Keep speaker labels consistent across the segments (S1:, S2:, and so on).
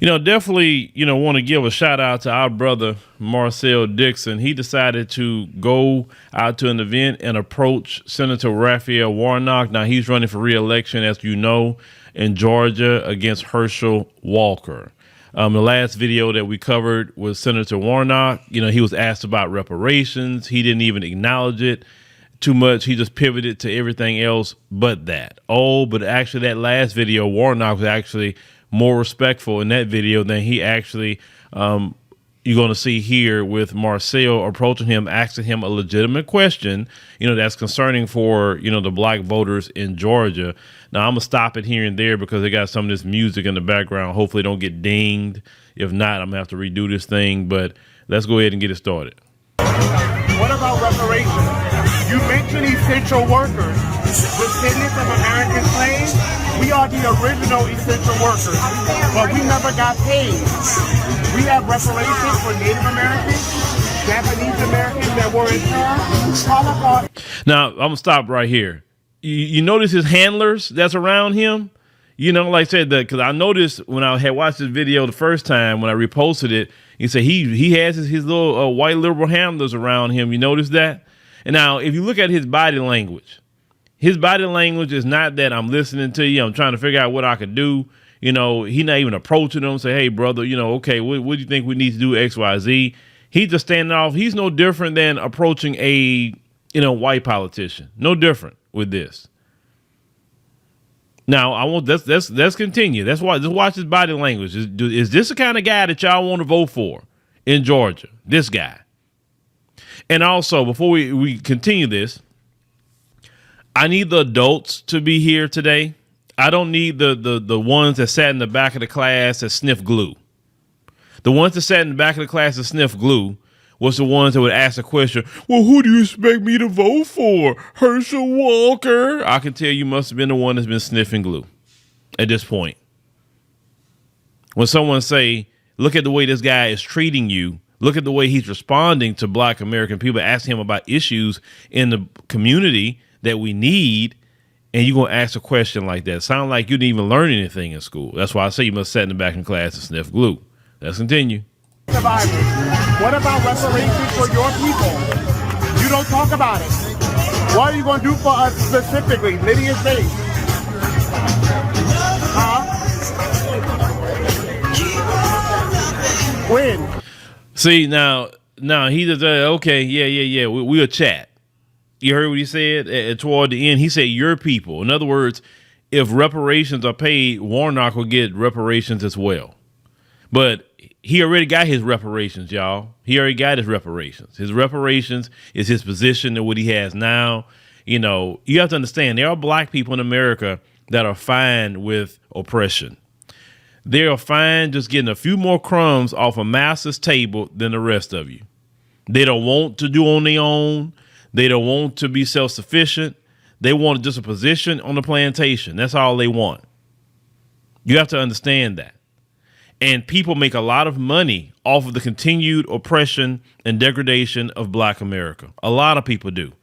S1: Definitely, want to give a shout out to our brother, Marcel Dixon. He decided to go out to an event and approach Senator Raphael Warnock. Now, he's running for re-election, as you know, in Georgia against Herschel Walker. The last video that we covered was Senator Warnock. He was asked about reparations. He didn't even acknowledge it too much. He just pivoted to everything else but that. But actually that last video, Warnock was actually more respectful in that video than he actually you're going to see here with Marcel approaching him, asking him a legitimate question, that's concerning for, the black voters in Georgia. Now, I'm going to stop it here and there because they got some of this music in the background. Hopefully don't get dinged. If not, I'm going to have to redo this thing, but let's go ahead and get it started.
S2: What about reparations? You mentioned essential workers, descendants of American slaves. We are the original essential workers, but we never got paid. We have reparations for Native Americans, Japanese Americans that were interned.
S1: Now, I'm going to stop right here. You notice his handlers that's around him? Like I said, because I noticed when I had watched this video the first time, when I reposted it, he said he has his little white liberal handlers around him. You notice that? And now, if you look at his body language is not that I'm listening to you, I'm trying to figure out what I could do. He not even approaching them, say, hey, brother, okay, what do you think we need to do, X, Y, Z? He's just standing off. He's no different than approaching a, white politician. No different with this. Now, let's continue. That's why, just watch his body language. Is this the kind of guy that y'all want to vote for in Georgia? This guy. And also, before we continue this, I need the adults to be here today. I don't need the ones that sat in the back of the class that sniff glue. The ones that sat in the back of the class that sniff glue was the ones that would ask the question, well, who do you expect me to vote for? Herschel Walker? I can tell you must have been the one that's been sniffing glue at this point. When someone say, look at the way this guy is treating you, look at the way he's responding to black American people, asking him about issues in the community that we need, and you're going to ask a question like that. Sound like you didn't even learn anything in school. That's why I say you must sit in the back in class and sniff glue. Let's continue.
S2: Survivors. What about reparations for your people? You don't talk about it. What are you going to do for us specifically? Lydia's base. When?
S1: See, now he just, okay, yeah. We'll chat. You heard what he said toward the end? He said, your people. In other words, if reparations are paid, Warnock will get reparations as well. But he already got his reparations, y'all. He already got his reparations. His reparations is his position and what he has now. You have to understand, there are black people in America that are fine with oppression. They are fine just getting a few more crumbs off a master's table than the rest of you. They don't want to do on their own. They don't want to be self-sufficient. They want just a position on the plantation. That's all they want. You have to understand that. And people make a lot of money off of the continued oppression and degradation of black America. A lot of people do.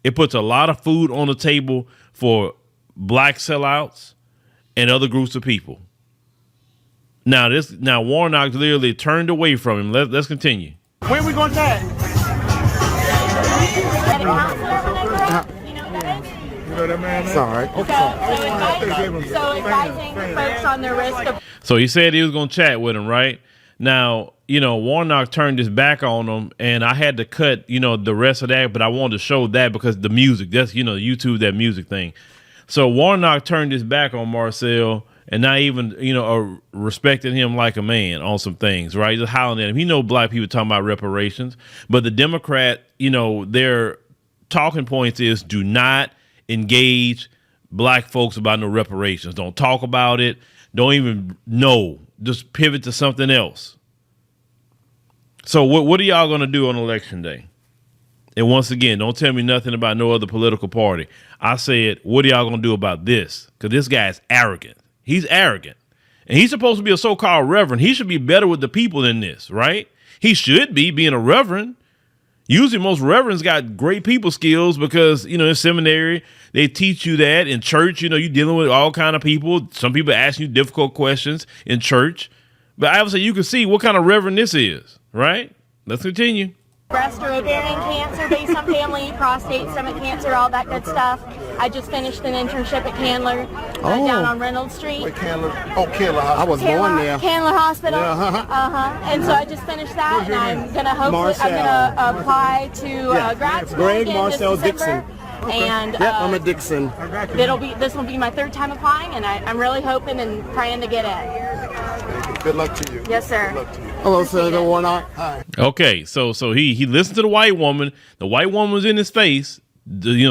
S1: It puts a lot of food on the table for black sellouts and other groups of people. Now Warnock literally turned away from him. Let's continue.
S2: When we going to chat? It's all right.
S3: So advising folks on the risk of...
S1: So he said he was going to chat with him, right? Now, Warnock turned his back on him, and I had to cut, the rest of that, but I wanted to show that because the music, that's, YouTube, that music thing. So Warnock turned his back on Marcel and not even, respecting him like a man on some things, right? Just hollering at him. He know black people talking about reparations, but the Democrat, their talking points is do not engage black folks about no reparations. Don't talk about it. Don't even know. Just pivot to something else. So what are y'all going to do on election day? And once again, don't tell me nothing about no other political party. I said, what are y'all going to do about this? Because this guy is arrogant. He's arrogant. And he's supposed to be a so-called reverend. He should be better with the people than this, right? He should be being a reverend. Usually most reverends got great people skills because, in seminary, they teach you that. In church, you're dealing with all kind of people. Some people ask you difficult questions in church. But obviously you can see what kind of reverend this is, right? Let's continue.
S3: Breast or ovarian cancer based on family, prostate, stomach cancer, all that good stuff. I just finished an internship at Candler down on Reynolds Street.
S4: Candler. Oh, Candler Hospital. I was born there.
S3: Candler Hospital.
S4: Yeah,
S3: And so I just finished that, and I'm gonna apply to grad school
S4: Greg
S3: again
S4: Marcel
S3: this December.
S4: Dixon.
S3: And
S4: Yep, I'm a Dixon.
S3: this will be my 3rd time applying, and I'm really hoping and praying to get in.
S4: Good luck to you.
S3: Yes, sir.
S4: Good luck to you. Hello, Senator Warnock. Hi.
S1: Okay, so he listened to the white woman. The white woman was in his face,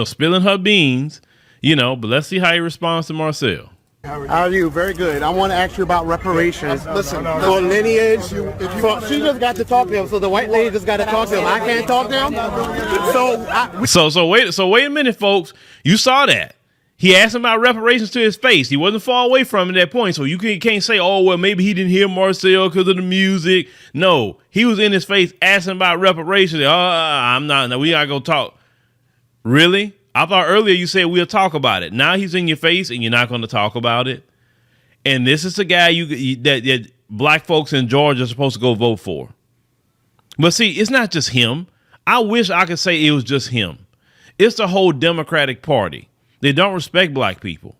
S1: spilling her beans, but let's see how he responds to Marcel.
S4: How are you? Very good. I want to ask you about reparations. Listen, for lineage, she just got to talk to him, so the white lady just got to talk to him. I can't talk to him.
S1: So wait a minute, folks. You saw that. He asked him about reparations to his face. He wasn't far away from him at that point. So you can't say, oh, well, maybe he didn't hear Marcel because of the music. No, he was in his face asking about reparations. We got to go talk. Really? I thought earlier you said we'll talk about it. Now he's in your face and you're not going to talk about it. And this is the guy that black folks in Georgia are supposed to go vote for. But see, it's not just him. I wish I could say it was just him. It's the whole Democratic Party. They don't respect black people.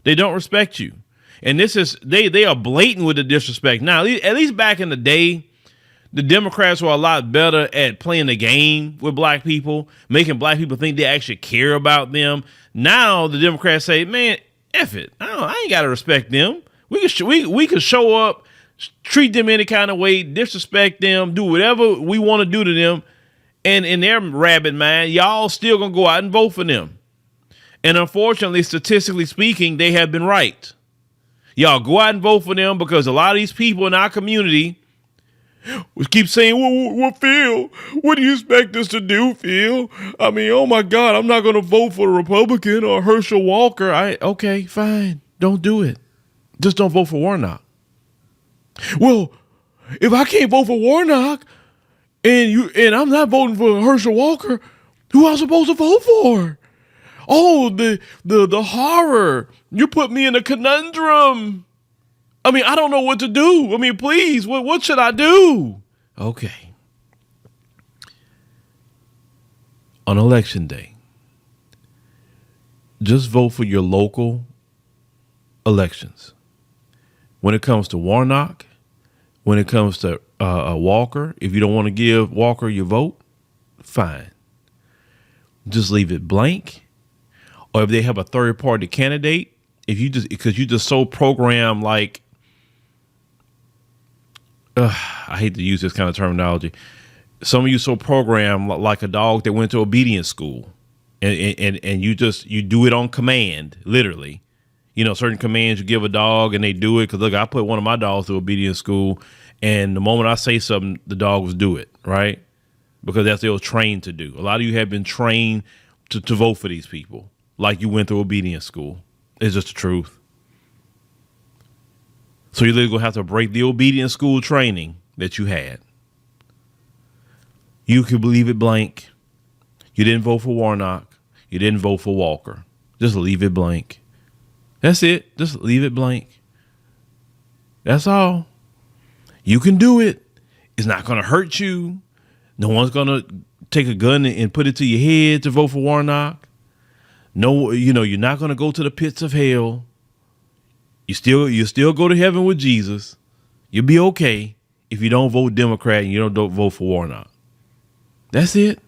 S1: They don't respect you. And this is, they are blatant with the disrespect. Now, at least back in the day, the Democrats were a lot better at playing the game with black people, making black people think they actually care about them. Now the Democrats say, man, F it. I ain't got to respect them. We can show up, treat them any kind of way, disrespect them, do whatever we want to do to them. And in their rabid mind, y'all still going to go out and vote for them. And unfortunately, statistically speaking, they have been right. Y'all go out and vote for them because a lot of these people in our community keep saying, well, Phil, what do you expect us to do, Phil? I mean, oh, my God, I'm not going to vote for a Republican or Herschel Walker. Okay, fine. Don't do it. Just don't vote for Warnock. Well, if I can't vote for Warnock and I'm not voting for Herschel Walker, who am I supposed to vote for? Oh, the horror. You put me in a conundrum. I mean, I don't know what to do. I mean, please, what should I do? Okay. On election day, just vote for your local elections. When it comes to Warnock, when it comes to Walker, if you don't want to give Walker your vote, fine. Just leave it blank. Or if they have a third party candidate, because you just so programmed like, I hate to use this kind of terminology. Some of you so programmed like a dog that went to obedience school, and you do it on command, literally. Certain commands you give a dog and they do it. Because look, I put one of my dogs through obedience school, and the moment I say something, the dogs do it, right? Because that's what they were trained to do. A lot of you have been trained to vote for these people. Like you went through obedience school. It's just the truth. So you're going to have to break the obedience school training that you had. You could leave it blank. You didn't vote for Warnock. You didn't vote for Walker. Just leave it blank. That's it. Just leave it blank. That's all. You can do it. It's not going to hurt you. No one's going to take a gun and put it to your head to vote for Warnock. No, you're not going to go to the pits of hell. You still go to heaven with Jesus. You'll be okay if you don't vote Democrat and you don't vote for Warnock. That's it.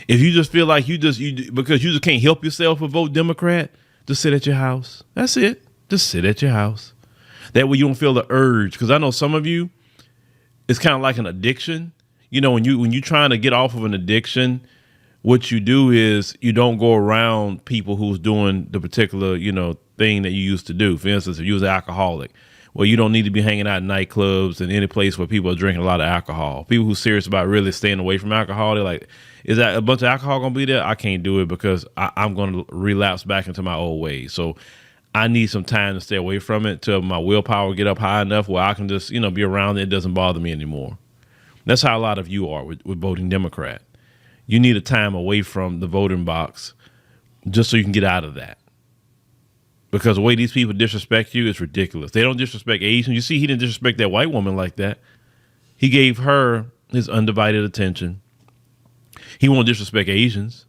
S1: If you just feel like because you just can't help yourself but vote Democrat, just sit at your house. That's it. Just sit at your house. That way you don't feel the urge. Because I know some of you, it's kind of like an addiction. When you're trying to get off of an addiction, what you do is you don't go around people who's doing the particular, thing that you used to do. For instance, if you was an alcoholic, well, you don't need to be hanging out in nightclubs and any place where people are drinking a lot of alcohol. People who's serious about really staying away from alcohol, they're like, is that a bunch of alcohol going to be there? I can't do it because I'm going to relapse back into my old ways. So I need some time to stay away from it till my willpower get up high enough where I can just, be around it. It doesn't bother me anymore. That's how a lot of you are with voting Democrat. You need a time away from the voting box just so you can get out of that. because the way these people disrespect you is ridiculous. They don't disrespect Asians. You see, he didn't disrespect that white woman like that. He gave her his undivided attention. He won't disrespect Asians.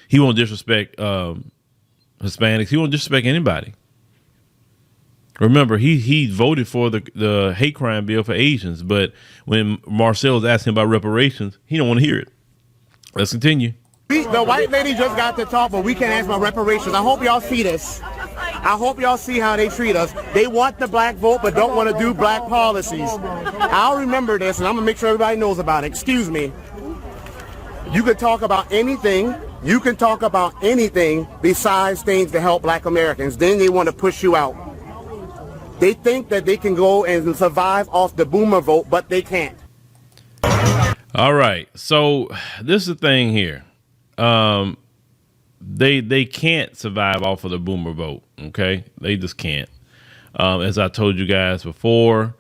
S1: He won't disrespect Hispanics. He won't disrespect anybody. Remember, he voted for the hate crime bill for Asians, but when Marcel was asking about reparations, he don't want to hear it. Let's continue.
S4: The white lady just got to talk, but we can't ask about reparations. I hope y'all see this. I hope y'all see how they treat us. They want the black vote, but don't want to do black policies. I'll remember this, and I'm going to make sure everybody knows about it. Excuse me. You can talk about anything. You can talk about anything besides things to help black Americans. Then they want to push you out. They think that they can go and survive off the boomer vote, but they can't.
S1: All right. So this is the thing here. They can't survive off of the boomer vote. Okay. They just can't. As I told you guys before,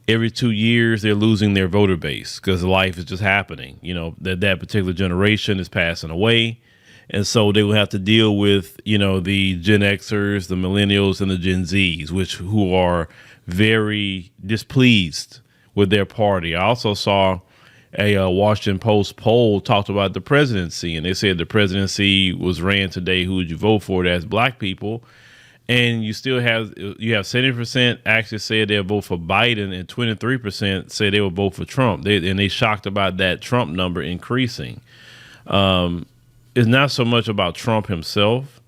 S1: every 2 years they're losing their voter base because life is just happening. You know, that particular generation is passing away. And so they will have to deal with, you know, the Gen Xers, the millennials, and the Gen Zs, who are very displeased with their party. I also saw a Washington Post poll talked about the presidency, and they said the presidency was ran today. Who would you vote for? As black people, and you have 70% actually said they'll vote for Biden, and 23% say they will vote for Trump. They shocked about that Trump number increasing. It's not so much about Trump himself.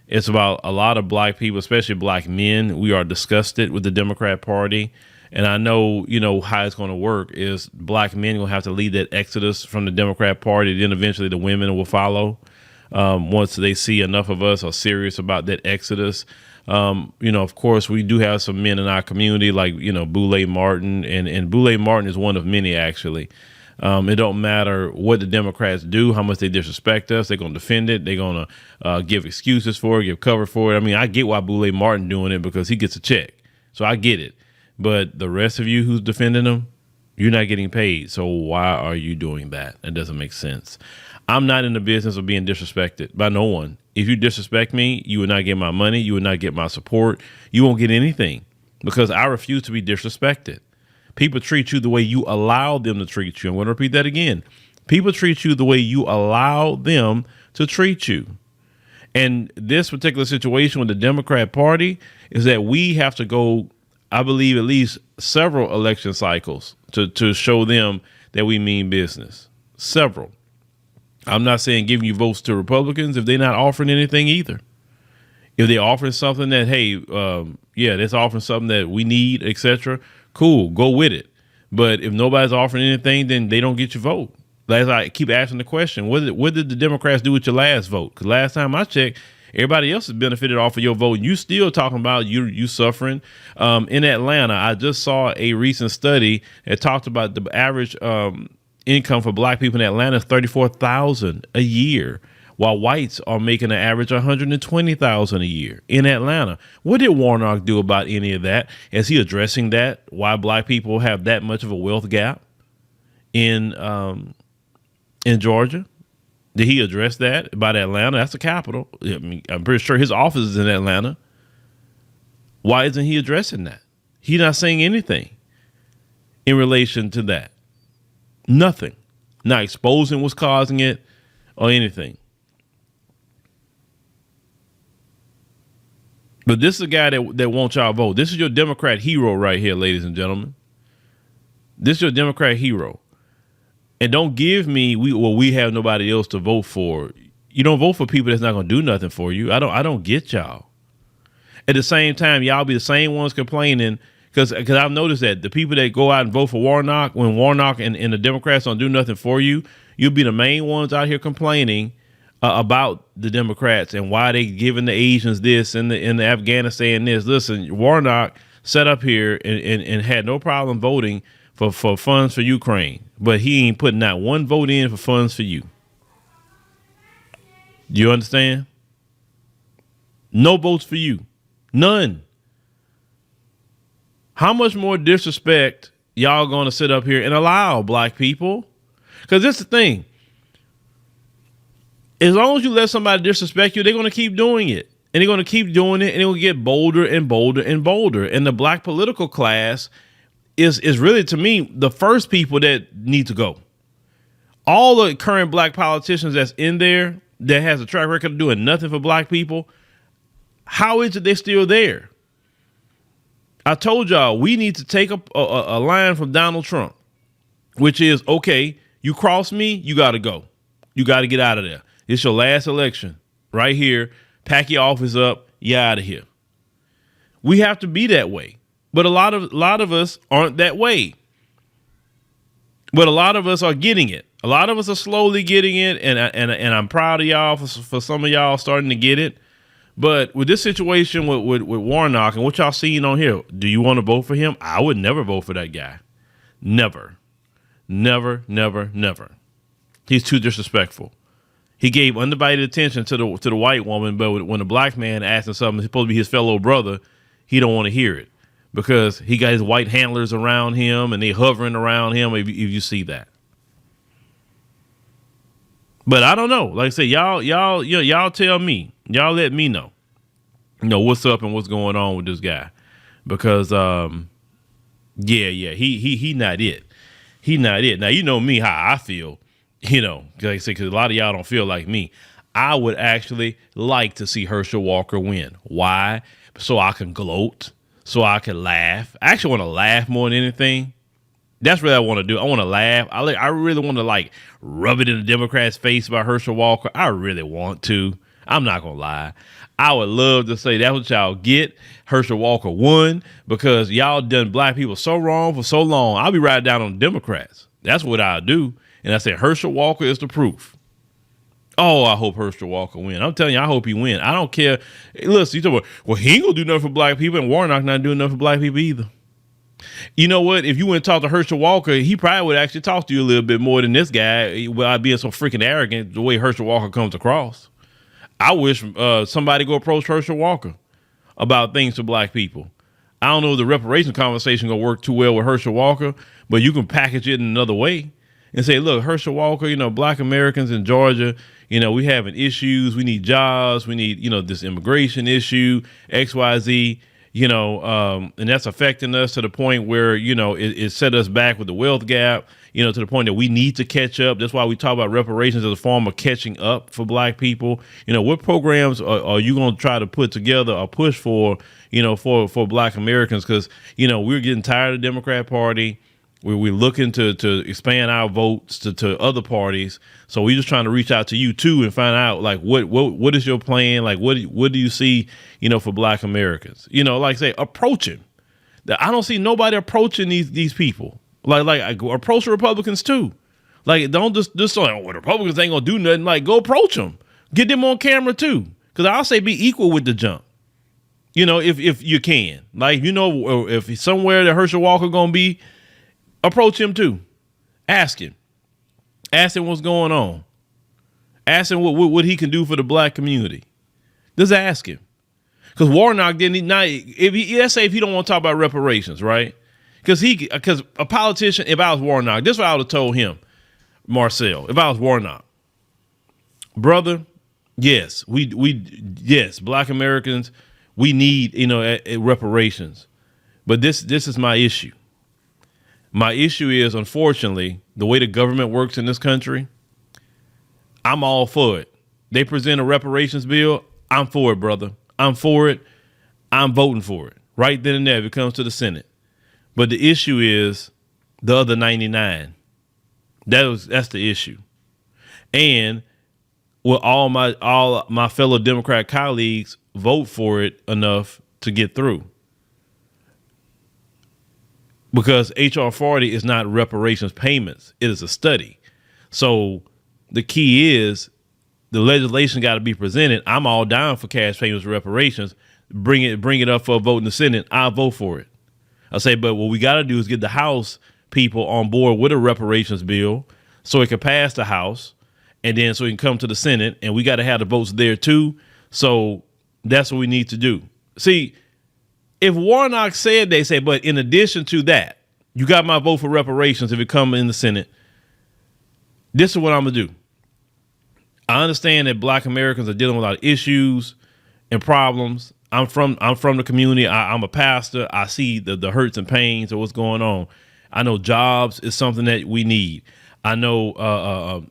S1: It's about a lot of black people, especially black men. We are disgusted with the Democrat Party. And I know, you know, how it's going to work is black men will have to lead that exodus from the Democrat Party. Then eventually the women will follow. Once they see enough of us are serious about that exodus. You know, of course, we do have some men in our community like, you know, Boulay Martin. And Boulay Martin is one of many, actually. It don't matter what the Democrats do, how much they disrespect us. They're going to defend it. They're going to give excuses for it, give cover for it. I mean, I get why Boulay Martin doing it because he gets a check. So I get it. But the rest of you who's defending them, you're not getting paid. So why are you doing that? It doesn't make sense. I'm not in the business of being disrespected by no one. If you disrespect me, you will not get my money. You will not get my support. You won't get anything because I refuse to be disrespected. People treat you the way you allow them to treat you. I'm going to repeat that again. People treat you the way you allow them to treat you. And this particular situation with the Democrat Party is that we have to go, I believe, at least several election cycles to show them that we mean business. Several. I'm not saying giving you votes to Republicans if they're not offering anything either. If they're offering something that, hey, that's offering something that we need, etc., cool, go with it. But if nobody's offering anything, then they don't get your vote. As I keep asking the question, what did the Democrats do with your last vote? Because last time I checked, everybody else has benefited off of your vote. And you still talking about you suffering. In Atlanta, I just saw a recent study that talked about the average income for black people in Atlanta is $34,000 a year, while whites are making an average $120,000 a year in Atlanta. What did Warnock do about any of that? Is he addressing that? Why black people have that much of a wealth gap in Georgia? Did he address that about Atlanta? That's the capital. I mean, I'm pretty sure his office is in Atlanta. Why isn't he addressing that? He's not saying anything in relation to that. Nothing. Not exposing what's causing it or anything. But this is a guy that wants y'all vote. This is your Democrat hero right here, ladies and gentlemen. This is your Democrat hero. And don't give me we have nobody else to vote for. You don't vote for people that's not going to do nothing for you. I don't get y'all. At the same time, y'all be the same ones complaining because I've noticed that the people that go out and vote for Warnock, when Warnock and the Democrats don't do nothing for you, you'll be the main ones out here complaining about the Democrats and why they giving the Asians this and the Afghanistan this. Listen, Warnock sat up here and had no problem voting for funds for Ukraine, but he ain't putting not one vote in for funds for you. Do you understand? No votes for you. None. How much more disrespect y'all going to sit up here and allow black people? Because this is the thing. As long as you let somebody disrespect you, they're going to keep doing it. And they're going to keep doing it, and it will get bolder and bolder and bolder. And the black political class is really, to me, the first people that need to go. All the current black politicians that's in there that has a track record of doing nothing for black people, how is it they're still there? I told y'all we need to take a line from Donald Trump, which is, okay, you cross me, you got to go. You got to get out of there. It's your last election right here. Pack your office up. You're out of here. We have to be that way. But a lot of us aren't that way. But a lot of us are getting it. A lot of us are slowly getting it. And I'm proud of y'all for some of y'all starting to get it. But with this situation with Warnock and what y'all seeing on here, do you want to vote for him? I would never vote for that guy. Never. Never, never, never. He's too disrespectful. He gave undivided attention to the white woman, but when a black man asks him something, it's supposed to be his fellow brother, he don't want to hear it because he got his white handlers around him and they hovering around him. If you see that, but I don't know. Like I said, y'all tell me, y'all let me know, what's up and what's going on with this guy, because he not it. He not it. Now you know me how I feel. Like I said, because a lot of y'all don't feel like me. I would actually like to see Herschel Walker win. Why? So I can gloat, so I can laugh. I actually want to laugh more than anything. That's what I want to do. I want to laugh. I really want to rub it in the Democrats' face about Herschel Walker. I really want to. I'm not going to lie. I would love to say that's what y'all get. Herschel Walker won because y'all done black people so wrong for so long. I'll be riding down on the Democrats. That's what I'll do. And I said, Herschel Walker is the proof. Oh, I hope Herschel Walker win. I'm telling you, I hope he win. I don't care. Hey, listen, you talk about, well, he ain't gonna do nothing for black people, and Warnock not doing nothing for black people either. You know what? If you went and talked to Herschel Walker, he probably would actually talk to you a little bit more than this guy without being so freaking arrogant the way Herschel Walker comes across. I wish somebody go approach Herschel Walker about things for black people. I don't know if the reparations conversation gonna work too well with Herschel Walker, but you can package it in another way and say, look, Herschel Walker, black Americans in Georgia, we having issues. We need jobs. We need, this immigration issue, XYZ, and that's affecting us to the point where, it set us back with the wealth gap, to the point that we need to catch up. That's why we talk about reparations as a form of catching up for black people. What programs are you going to try to put together or push for, for black Americans? Because, we're getting tired of the Democrat Party. We're looking to expand our votes to other parties. So we're just trying to reach out to you too and find out what is your plan? What do you see, for black Americans? Like I say, approach him. I don't see nobody approaching these people. Like approach the Republicans too. Don't just say, the Republicans ain't gonna do nothing. Go approach them. Get them on camera too. Cause I'll say be equal with the jump. If you can. If somewhere that Herschel Walker gonna be, approach him too. Ask him what's going on. Ask him what he can do for the black community. Just ask him. Because Warnock let's say if he don't want to talk about reparations, right? Because a politician, if I was Warnock, this is what I would have told him, Marcel, if I was Warnock. Brother, yes, yes, black Americans, we need, reparations. But this is my issue. My issue is, unfortunately, the way the government works in this country, I'm all for it. They present a reparations bill, I'm for it, brother. I'm for it. I'm voting for it. Right then and there if it comes to the Senate. But the issue is the other 99. That's the issue. And will all my fellow Democrat colleagues vote for it enough to get through? Because H.R. 40 is not reparations payments. It is a study. So the key is the legislation got to be presented. I'm all down for cash payments and reparations. Bring it up for a vote in the Senate. I'll vote for it. I say, but what we got to do is get the House people on board with a reparations bill so it can pass the House and then so it can come to the Senate, and we got to have the votes there too. So that's what we need to do. See, if Warnock said, they say, but in addition to that, you got my vote for reparations if it comes in the Senate. This is what I'm going to do. I understand that black Americans are dealing with a lot of issues. and problems. I'm from the community. I'm a pastor. I see the hurts and pains of what's going on. I know jobs is something that we need. I know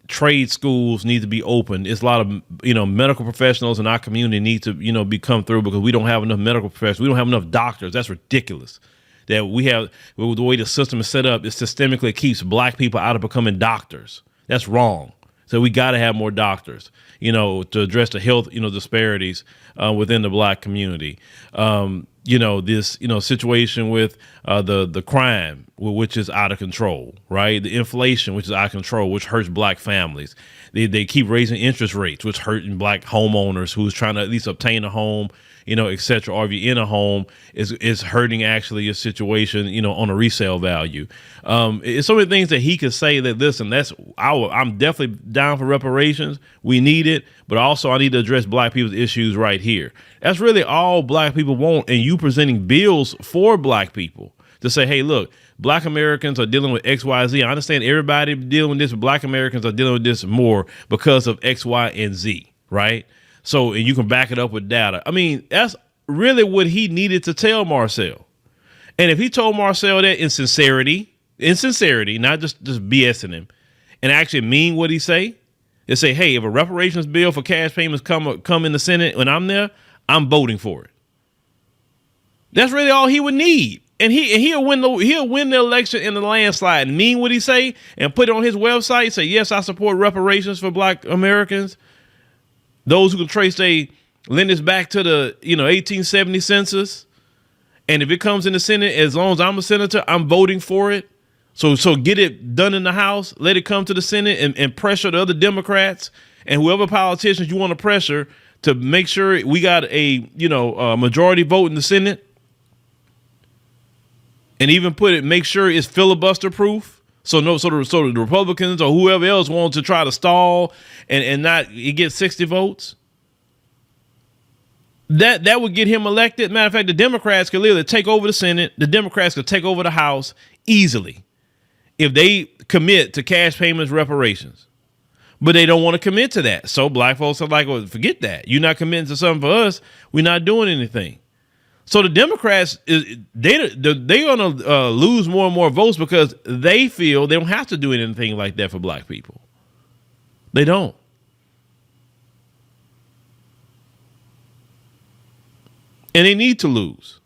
S1: trade schools need to be open. It's a lot of, medical professionals in our community need to, be come through because we don't have enough medical professionals. We don't have enough doctors. That's ridiculous. That we have, the way the system is set up, it systemically keeps black people out of becoming doctors. That's wrong. So we got to have more doctors, to address the health, disparities within the black community. This, situation with the crime, which is out of control, right? The inflation, which is out of control, which hurts black families. They keep raising interest rates, which hurting black homeowners who's trying to at least obtain a home, et cetera. Or if you're in a home, is hurting actually your situation, on a resale value. It's so many things that he could say that listen, I'm definitely down for reparations. We need it, but also I need to address black people's issues right here. That's really all black people want. And you presenting bills for black people to say, hey, look, black Americans are dealing with X, Y, Z. I understand everybody dealing with this, but black Americans are dealing with this more because of X, Y, and Z, right? So, and you can back it up with data. I mean, that's really what he needed to tell Marcel. And if he told Marcel that in sincerity, not just BSing him, and actually mean what he say, and say, hey, if a reparations bill for cash payments come in the Senate when I'm there, I'm voting for it. That's really all he would need. And he'll win the election in the landslide and mean what he say and put it on his website. Say, yes, I support reparations for black Americans. Those who can trace their lineage back to the 1870 census. And if it comes in the Senate, as long as I'm a senator, I'm voting for it. So get it done in the House. Let it come to the Senate and pressure the other Democrats and whoever politicians you want to pressure to make sure we got a majority vote in the Senate. And even make sure it's filibuster proof. So the Republicans or whoever else wants to try to stall and not get 60 votes. That would get him elected. Matter of fact, the Democrats could literally take over the Senate. The Democrats could take over the House easily if they commit to cash payments, reparations. But they don't want to commit to that. So black folks are like, well, forget that. You're not committing to something for us. We're not doing anything. So the Democrats, they're going to lose more and more votes because they feel they don't have to do anything like that for black people. They don't. And they need to lose.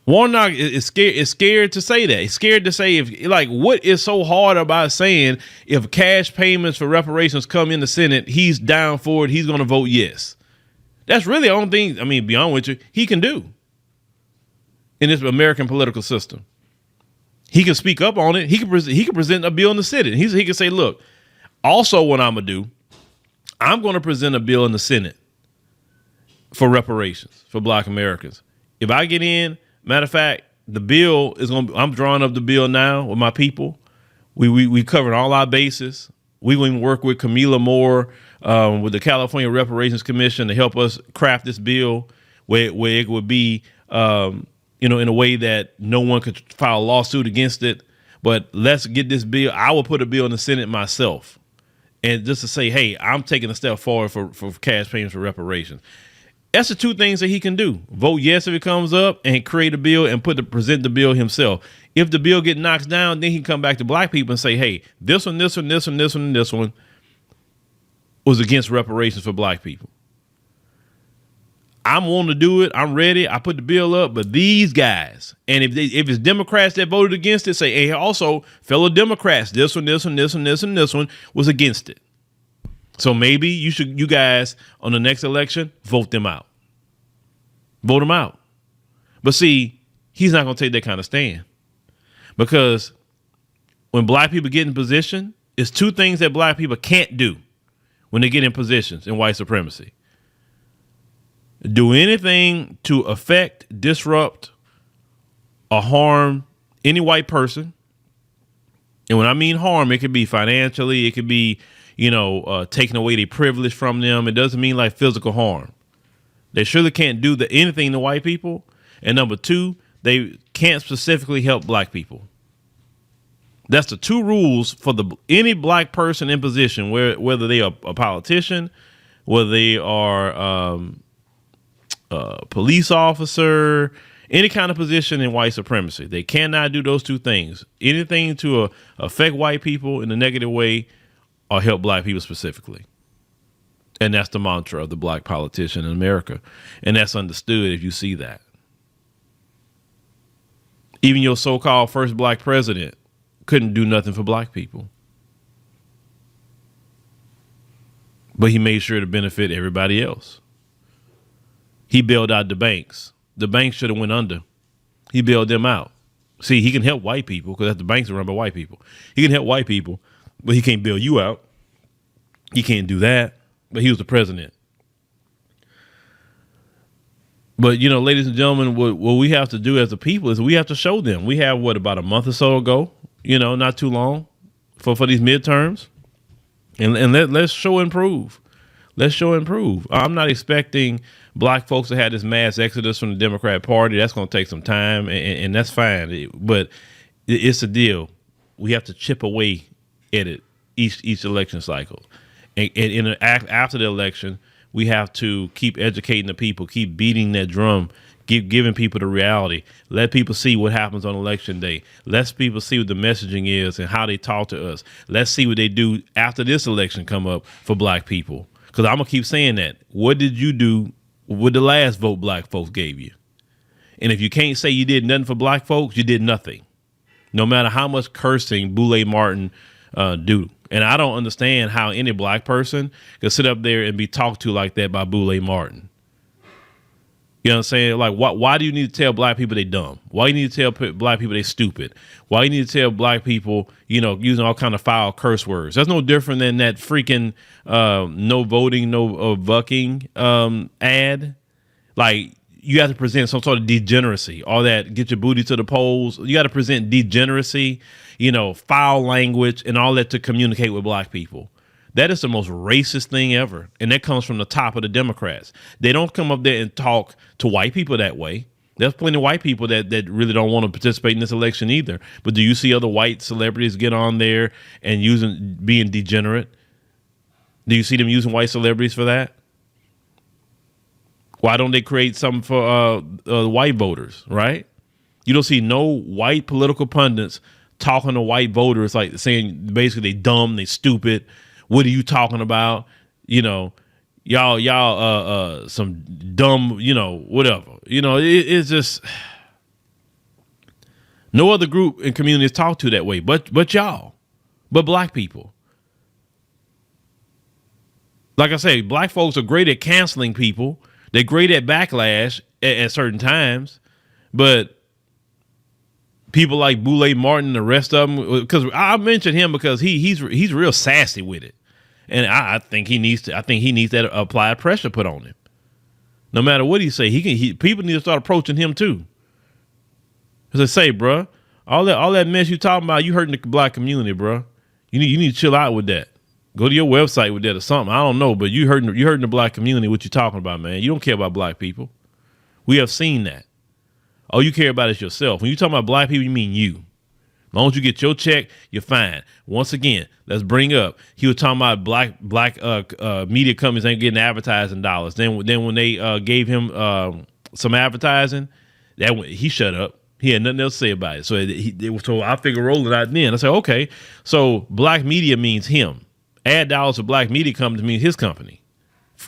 S1: Warnock is scared to say that. He's scared to say what is so hard about saying if cash payments for reparations come in the Senate, he's down for it. He's going to vote yes. That's really the only thing, beyond which he can do in this American political system. He can speak up on it. He can present a bill in the Senate. He can say, look, also what I'm going to do, I'm going to present a bill in the Senate for reparations for black Americans. If I get in, matter of fact, the bill is I'm drawing up the bill now with my people. We covered all our bases. We will even work with Camila Moore, with the California Reparations Commission to help us craft this bill where it would be, in a way that no one could file a lawsuit against it. But let's get this bill. I will put a bill in the Senate myself. And just to say, hey, I'm taking a step forward for cash payments for reparations. That's the two things that he can do. Vote yes if it comes up and create a bill and present the bill himself. If the bill gets knocked down, then he can come back to black people and say, hey, this one, this one, this one, this one, and this one was against reparations for black people. I'm wanting to do it. I'm ready. I put the bill up, but these guys, and if it's Democrats that voted against it, say, hey, also fellow Democrats, this one, this one, this one, this one, this one was against it. So maybe you guys on the next election, vote them out. Vote them out. But see, he's not going to take that kind of stand because when black people get in position, it's two things that black people can't do when they get in positions in white supremacy. Do anything to affect, disrupt, or harm any white person. And when I mean harm, it could be financially, it could be, taking away their privilege from them. It doesn't mean like physical harm. They surely can't do anything to white people. And number two, they can't specifically help black people. That's the two rules for any black person in position, whether they are a politician, whether they are police officer, any kind of position in white supremacy. They cannot do those two things. Anything to affect white people in a negative way or help black people specifically. And that's the mantra of the black politician in America. And that's understood if you see that. Even your so-called first black president couldn't do nothing for black people. But he made sure to benefit everybody else. He bailed out the banks. The banks should have went under. He bailed them out. See, he can help white people because the banks are run by white people. He can help white people, but he can't bail you out. He can't do that. But he was the president. But, you know, ladies and gentlemen, what we have to do as a people is we have to show them. We have, about a month or so ago, you know, not too long for these midterms. And let's show and prove. Let's show and prove. I'm not expecting black folks to have this mass exodus from the Democrat Party. That's going to take some time, and that's fine. But it's a deal. We have to chip away at it each election cycle. And after the election, we have to keep educating the people, keep beating that drum, keep giving people the reality. Let people see what happens on election day. Let people see what the messaging is and how they talk to us. Let's see what they do after this election come up for black people. Because I'm going to keep saying that. What did you do with the last vote black folks gave you? And if you can't say you did nothing for black folks, you did nothing. No matter how much cursing Boule Martin do. And I don't understand how any black person can sit up there and be talked to like that by Boule Martin. You know what I'm saying? Like, why do you need to tell black people they dumb? Why you need to tell black people they stupid? Why you need to tell black people, you know, using all kind of foul curse words? That's no different than that freaking no voting, no bucking ad. Like, you have to present some sort of degeneracy, all that get your booty to the polls. You got to present degeneracy, you know, foul language and all that to communicate with black people. That is the most racist thing ever. And that comes from the top of the Democrats. They don't come up there and talk to white people that way. There's plenty of white people that really don't want to participate in this election either. But do you see other white celebrities get on there and being degenerate? Do you see them using white celebrities for that? Why don't they create something for white voters, right? You don't see no white political pundits talking to white voters, like saying basically they dumb, they stupid. What are you talking about? You know, y'all, some dumb, you know, whatever. You know, it's just no other group and community is talked to that way, but y'all, but black people. Like I say, black folks are great at canceling people. They're great at backlash at certain times, but people like Boule Martin, the rest of them, because I mentioned him because he's real sassy with it, and I think he needs that applied pressure put on him. No matter what he say, people need to start approaching him too. As I say, bro, all that mess you talking about, you hurting the black community, bro. You need to chill out with that. Go to your website with that or something. I don't know, but you hurting the black community. What you talking about, man? You don't care about black people. We have seen that. All you care about is yourself. When you talking about black people, you mean you. As long as you get your check, you're fine. Once again, let's bring up. He was talking about black media companies ain't getting advertising dollars. Then when they gave him some advertising, he shut up. He had nothing else to say about it. So I figured rolling out then. I said, okay, so black media means him. Ad dollars for black media companies means his company.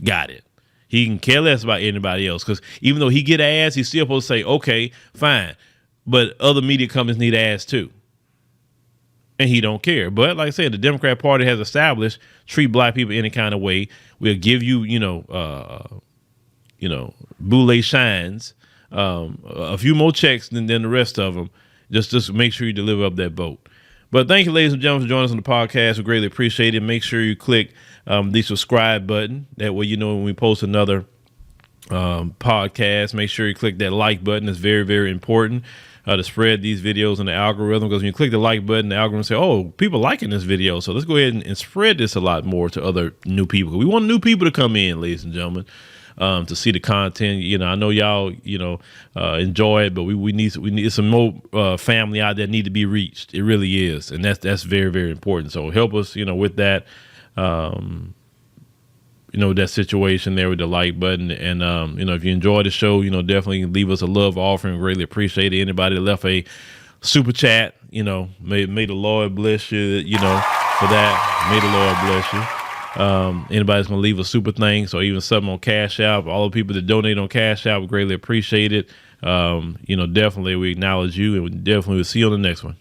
S1: Got it. He can care less about anybody else because even though he get ads, he's still supposed to say, okay, fine. But other media companies need ads too. And he don't care. But like I said, the Democrat Party has established treat black people any kind of way. We'll give you, boule shines, a few more checks than the rest of them. Just make sure you deliver up that vote. But thank you, ladies and gentlemen, for joining us on the podcast. We greatly appreciate it. Make sure you click the subscribe button. That way you know when we post another podcast. Make sure you click that like button. It's very, very important to spread these videos in the algorithm. Because when you click the like button, the algorithm say, oh, people liking this video. So let's go ahead and spread this a lot more to other new people. We want new people to come in, ladies and gentlemen. To see the content, I know y'all, enjoy it, but we need some more family out there need to be reached. It really is, and that's very, very important. So help us, with that. that situation there with the like button. And, if you enjoy the show, definitely leave us a love offering. Greatly appreciate it. Anybody that left a super chat, may the Lord bless you, for that. May the Lord bless you. Anybody's going to leave a super thanks or even something on Cash App. All the people that donate on Cash App, we greatly appreciate it. Definitely we acknowledge you, and we definitely will see you on the next one.